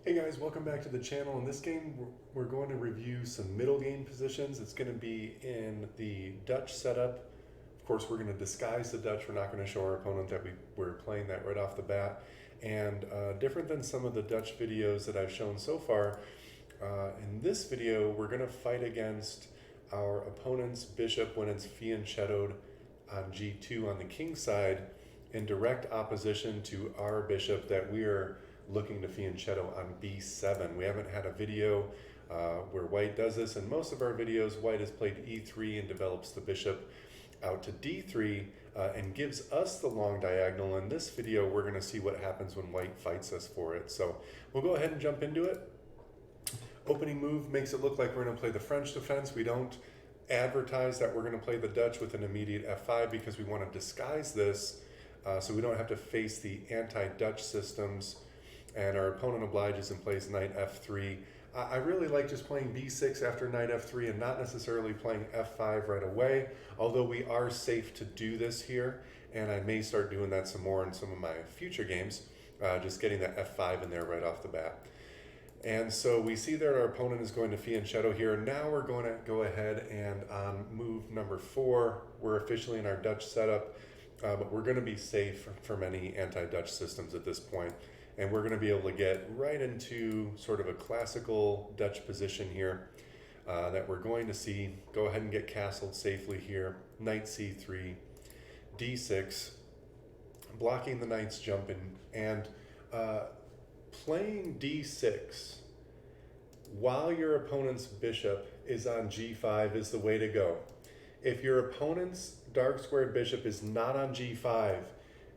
Hey guys, welcome back to the channel. In this game, we're going to review some middle game positions. It's going to be in the Dutch setup. Of course, we're going to disguise the Dutch. We're not going to show our opponent that we're playing that right off the bat. And different than some of the Dutch videos that I've shown so far, in this video, we're going to fight against our opponent's bishop when it's fianchettoed on g2 on the king side in direct opposition to our bishop that we are looking to fianchetto on b7. We haven't had a video where white does this. In most of our videos, white has played e3 and develops the bishop out to d3 and gives us the long diagonal. In this video, we're going to see what happens when white fights us for it. So we'll go ahead and jump into it. Opening move makes it look like we're going to play the French defense. We don't advertise that we're going to play the Dutch with an immediate f5 because we want to disguise this so we don't have to face the anti-Dutch systems. And our opponent obliges and plays knight f3. I really like just playing b6 after knight f3 and not necessarily playing f5 right away, although we are safe to do this here, and I may start doing that some more in some of my future games, just getting that f5 in there right off the bat. And so we see that our opponent is going to fianchetto here. Now we're going to go ahead and on move number 4, we're officially in our Dutch setup, but we're going to be safe from any anti-Dutch systems at this point. And we're going to be able to get right into sort of a classical Dutch position here that we're going to see. Go ahead and get castled safely here. Knight c3, d6, blocking the knight's jumping, and playing d6 while your opponent's bishop is on g5 is the way to go. If your opponent's dark squared bishop is not on g5,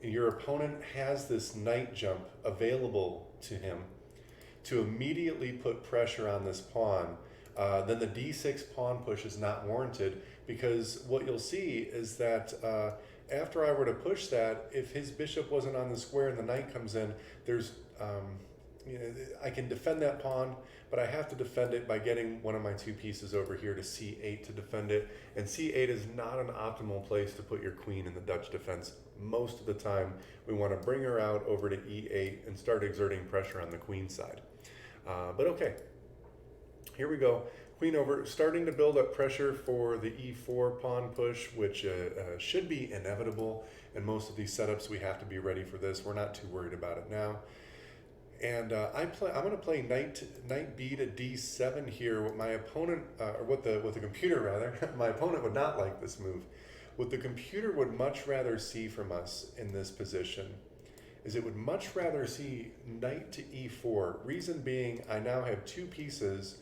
your opponent has this knight jump available to him to immediately put pressure on this pawn, then the d6 pawn push is not warranted, because what you'll see is that after I were to push that, if his bishop wasn't on the square and the knight comes in, there's I can defend that pawn, but I have to defend it by getting one of my two pieces over here to c8 to defend it. And c8 is not an optimal place to put your queen in the Dutch defense. Most of the time, we want to bring her out over to e8 and start exerting pressure on the queen side. But okay, here we go. Queen over, starting to build up pressure for the e4 pawn push, which should be inevitable. In most of these setups, we have to be ready for this. We're not too worried about it now. And I'm going to play knight b to d7 here. What my opponent, or what the computer rather, my opponent would not like this move. What the computer would much rather see from us in this position is it would much rather see knight to e4. Reason being, I now have two pieces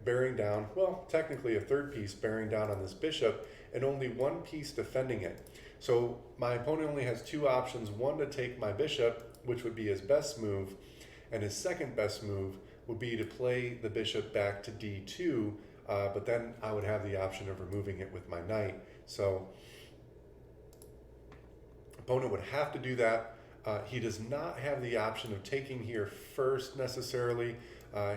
bearing down, well, technically a third piece bearing down on this bishop, and only one piece defending it. So my opponent only has two options: one to take my bishop, which would be his best move, and his second best move would be to play the bishop back to d2, but then I would have the option of removing it with my knight. So opponent would have to do that. He does not have the option of taking here first necessarily.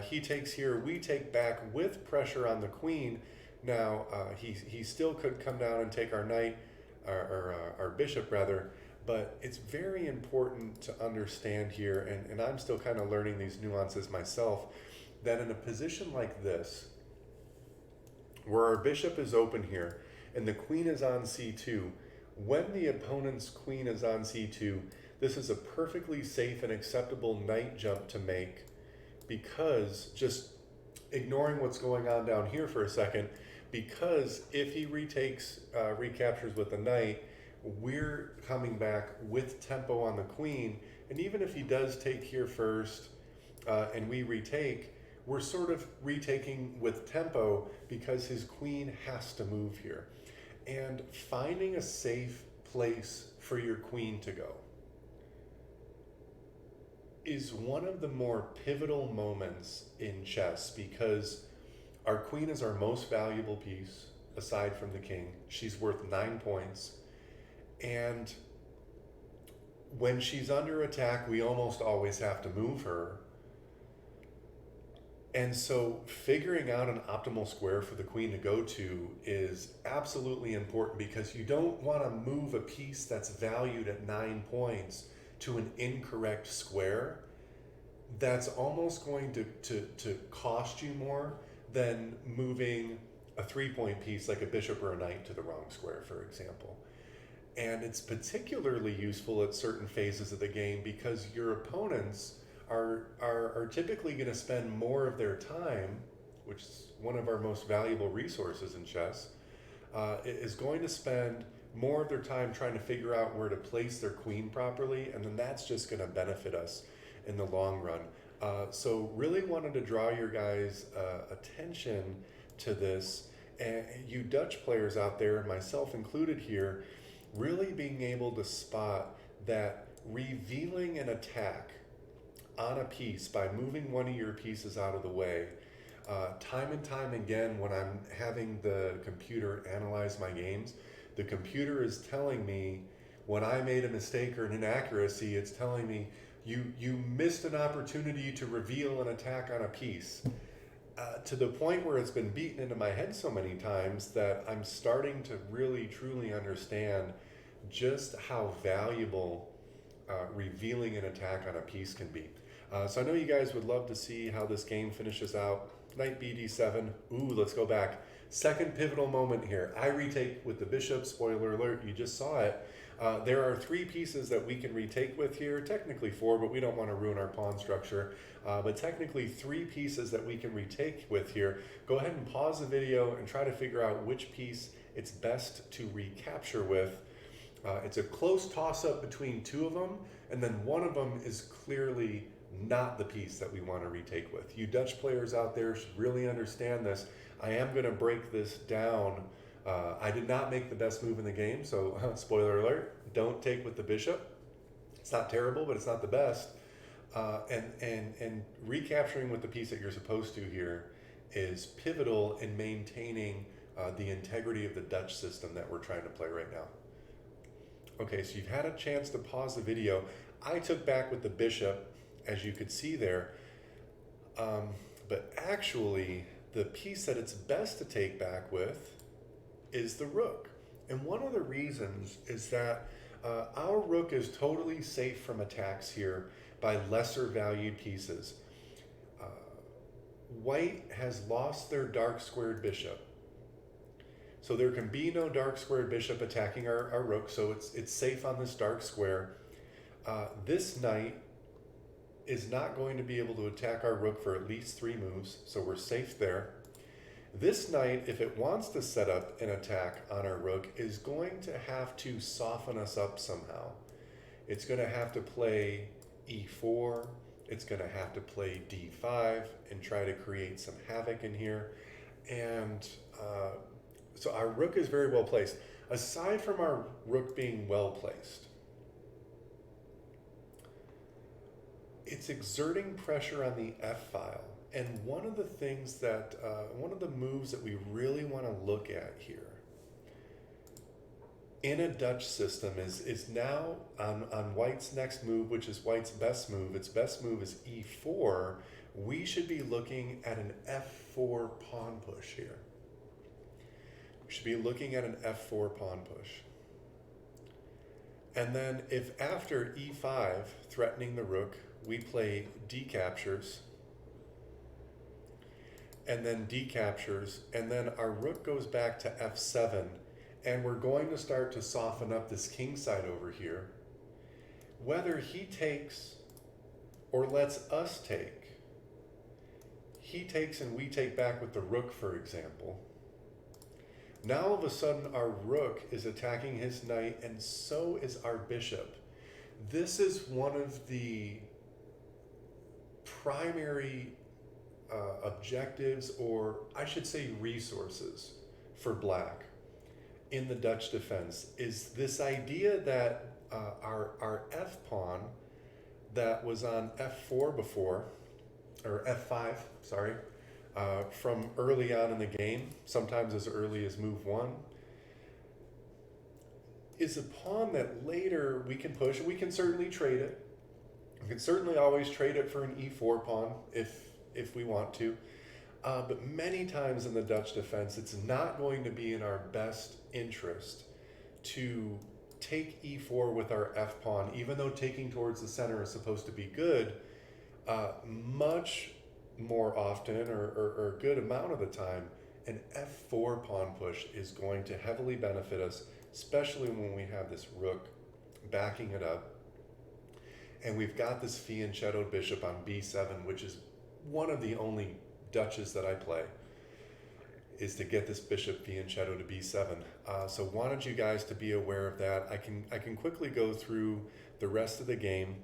He takes here, we take back with pressure on the queen. Now he still could come down and take our knight, or our bishop rather, but it's very important to understand here, and I'm still kind of learning these nuances myself, that in a position like this, where our bishop is open here and the queen is on c2, when the opponent's queen is on c2, this is a perfectly safe and acceptable knight jump to make, because, just ignoring what's going on down here for a second, because if he recaptures with the knight, we're coming back with tempo on the queen, and even if he does take here first and we retake, we're sort of retaking with tempo because his queen has to move here. And finding a safe place for your queen to go is one of the more pivotal moments in chess, because our queen is our most valuable piece aside from the king. She's worth 9 points. And when she's under attack, we almost always have to move her. And so figuring out an optimal square for the queen to go to is absolutely important, because you don't want to move a piece that's valued at 9 points to an incorrect square that's almost going to cost you more than moving a 3-point piece like a bishop or a knight to the wrong square, for example. And it's particularly useful at certain phases of the game because your opponents are typically going to spend more of their time, which is one of our most valuable resources in chess, is going to spend more of their time trying to figure out where to place their queen properly, and then that's just going to benefit us in the long run. So really wanted to draw your guys' attention to this, and you Dutch players out there, and myself included here, really being able to spot that revealing an attack on a piece by moving one of your pieces out of the way, time and time again when I'm having the computer analyze my games, the computer is telling me when I made a mistake or an inaccuracy, it's telling me you missed an opportunity to reveal an attack on a piece. To the point where it's been beaten into my head so many times that I'm starting to really truly understand just how valuable revealing an attack on a piece can be. So I know you guys would love to see how this game finishes out. Knight bd7. Ooh, let's go back. Second pivotal moment here. I retake with the bishop. Spoiler alert, you just saw it. There are 3 pieces that we can retake with here. Technically 4, but we don't want to ruin our pawn structure. But technically 3 pieces that we can retake with here. Go ahead and pause the video and try to figure out which piece it's best to recapture with. It's a close toss-up between 2 of them, and then one of them is clearly not the piece that we want to retake with. You Dutch players out there should really understand this. I am going to break this down. I did not make the best move in the game, so spoiler alert, don't take with the bishop. It's not terrible, but it's not the best. And recapturing with the piece that you're supposed to here is pivotal in maintaining the integrity of the Dutch system that we're trying to play right now. Okay, so you've had a chance to pause the video. I took back with the bishop, as you could see there, but actually the piece that it's best to take back with is the rook. And one of the reasons is that our rook is totally safe from attacks here by lesser valued pieces. White has lost their dark squared bishop. So there can be no dark squared bishop attacking our rook, so it's safe on this dark square. This knight is not going to be able to attack our rook for at least 3 moves, so we're safe there. This knight, if it wants to set up an attack on our rook, is going to have to soften us up somehow. It's going to have to play e4, it's going to have to play d5 and try to create some havoc in here. And so our rook is very well placed. Aside from our rook being well placed, it's exerting pressure on the F file. And one of the things that, one of the moves that we really want to look at here in a Dutch system is now on White's next move, which is White's best move. Its best move is e4. We should be looking at an f4 pawn push here. We should be looking at an f4 pawn push. And then if after e5, threatening the rook, we play d captures, and then d captures, and then our rook goes back to f7, and we're going to start to soften up this king side over here. Whether he takes or lets us take, he takes and we take back with the rook, for example. Now all of a sudden our rook is attacking his knight, and so is our bishop. This is one of the primary objectives, or I should say resources, for black in the Dutch defense, is this idea that our f pawn that was on f4 before, or f5, sorry, from early on in the game, sometimes as early as move 1, is a pawn that later we can push, and we can certainly trade it. We can certainly always trade it for an e4 pawn if we want to. But many times in the Dutch defense, it's not going to be in our best interest to take e4 with our f pawn, even though taking towards the center is supposed to be good. Much more often, or a good amount of the time, an f4 pawn push is going to heavily benefit us, especially when we have this rook backing it up. And we've got this fianchettoed bishop on b7, which is one of the only Dutches that I play, is to get this bishop fianchetto to b7. So wanted you guys to be aware of that. I can quickly go through the rest of the game.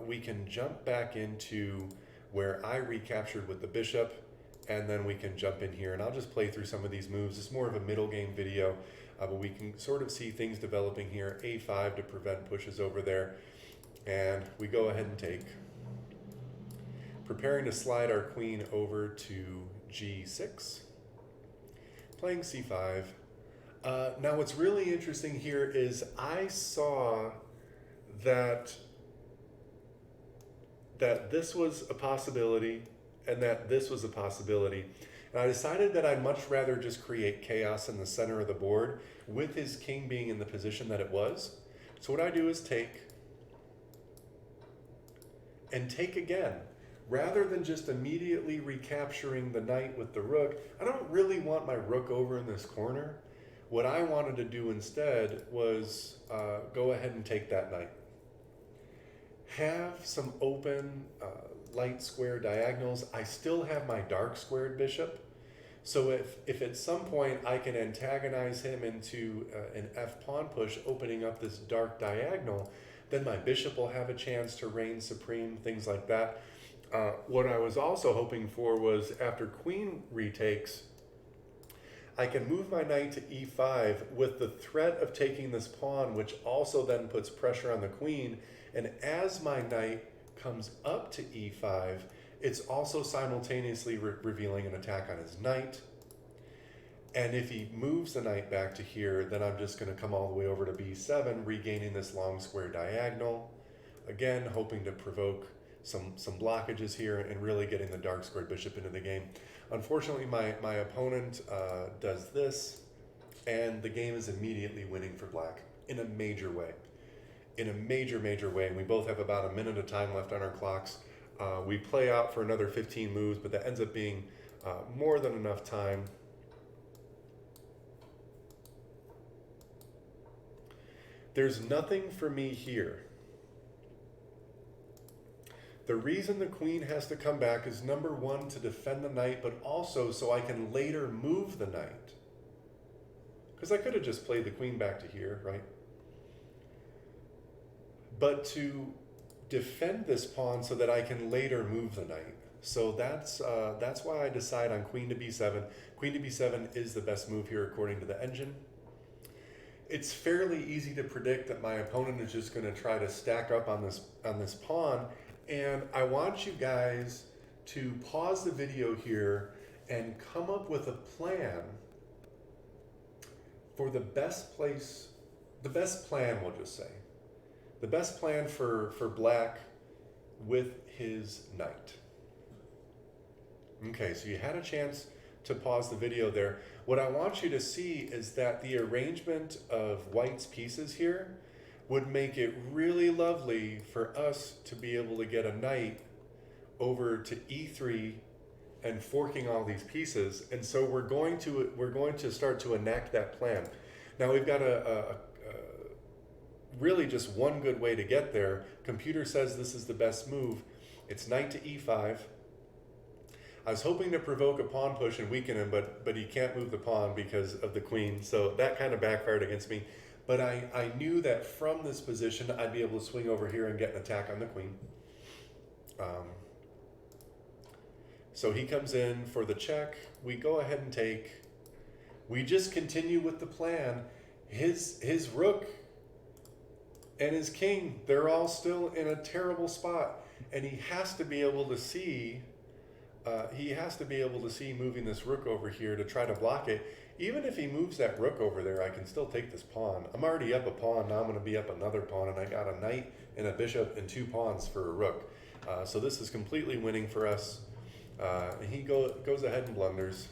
We can jump back into where I recaptured with the bishop, and then we can jump in here, and I'll just play through some of these moves. It's more of a middle game video, but we can sort of see things developing here. a5 to prevent pushes over there, and we go ahead and take. Preparing to slide our queen over to g6. Playing c5. Now what's really interesting here is I saw that this was a possibility and that this was a possibility. And I decided that I'd much rather just create chaos in the center of the board with his king being in the position that it was. So what I do is take and take again. Rather than just immediately recapturing the knight with the rook, I don't really want my rook over in this corner. What I wanted to do instead was go ahead and take that knight. Have some open light square diagonals. I still have my dark squared bishop. So if at some point I can antagonize him into an F pawn push, opening up this dark diagonal, then my bishop will have a chance to reign supreme, things like that. What I was also hoping for was after queen retakes, I can move my knight to e5 with the threat of taking this pawn, which also then puts pressure on the queen. And as my knight comes up to e5, it's also simultaneously revealing an attack on his knight. And if he moves the knight back to here, then I'm just going to come all the way over to b7, regaining this long square diagonal. Again, hoping to provoke some blockages here and really getting the dark squared bishop into the game. Unfortunately, my opponent does this, and the game is immediately winning for black in a major way. In a major way. And we both have about a minute of time left on our clocks. We play out for another 15 moves, but that ends up being more than enough time. There's nothing for me here. The reason the queen has to come back is number one, to defend the knight, but also so I can later move the knight. Because I could have just played the queen back to here, right? But to defend this pawn so that I can later move the knight. So that's why I decide on queen to b7. Queen to b7 is the best move here according to the engine. It's fairly easy to predict that my opponent is just going to try to stack up on this pawn. And I want you guys to pause the video here and come up with a plan for the best plan, we'll just say. The best plan for black with his knight. Okay, so you had a chance to pause the video there. What I want you to see is that the arrangement of white's pieces here would make it really lovely for us to be able to get a knight over to e3 and forking all these pieces. And so we're going to start to enact that plan. Now we've got a really just one good way to get there. Computer says this is the best move. It's knight to e5. I was hoping to provoke a pawn push and weaken him, but he can't move the pawn because of the queen. So that kind of backfired against me. But I knew that from this position, I'd be able to swing over here and get an attack on the queen. So he comes in for the check. We go ahead and take. We just continue with the plan. His rook and his king, they're all still in a terrible spot. And he has to be able to see, moving this rook over here to try to block it. Even if he moves that rook over there, I can still take this pawn. I'm already up a pawn, now I'm going to be up another pawn, and I got a knight and a bishop and 2 pawns for a rook. So this is completely winning for us. He goes ahead and blunders.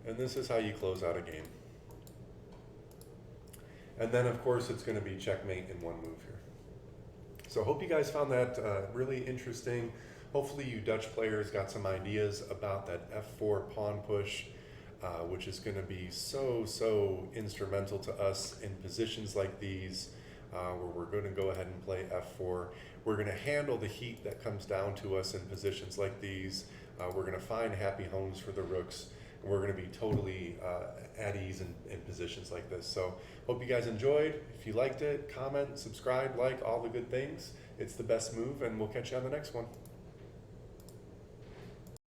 And this is how you close out a game. And then, of course, it's going to be checkmate in one move here. So hope you guys found that really interesting. Hopefully you Dutch players got some ideas about that f4 pawn push, which is going to be so instrumental to us in positions like these, where we're going to go ahead and play f4. We're going to handle the heat that comes down to us in positions like these. We're going to find happy homes for the rooks, and we're going to be totally at ease in positions like this. So hope you guys enjoyed. If you liked it, comment, subscribe, like, all the good things. It's the best move, and we'll catch you on the next one.